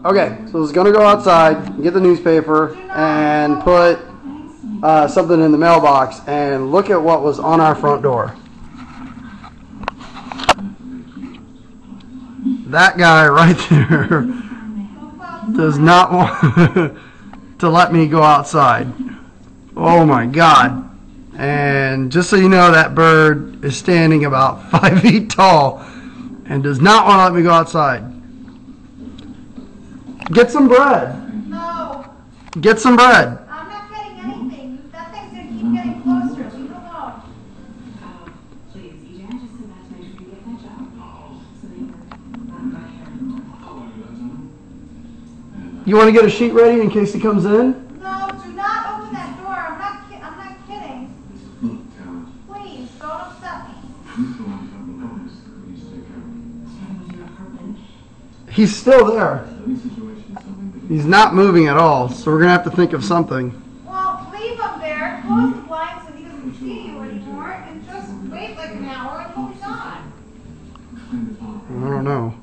Okay, so I was going to go outside, get the newspaper, and put something in the mailbox, and look at what was on our front door. That guy right there does not want to let me go outside. Oh my God. And just so you know, that bird is standing about 5 feet tall and does not want to let me go outside. Get some bread. No. Get some bread. I'm not getting anything. That thing's going to keep getting closer. Leave it alone. Please, EJ, I just said that to make sure you get that job. So they were not here. You want to get a sheet ready in case he comes in? No, do not open that door. I'm not kidding. Please, don't upset me. He's still there. He's not moving at all, so we're going to have to think of something. Well, leave him there. Close the blinds so he doesn't see you anymore, and just wait like an hour and he'll be gone. I don't know.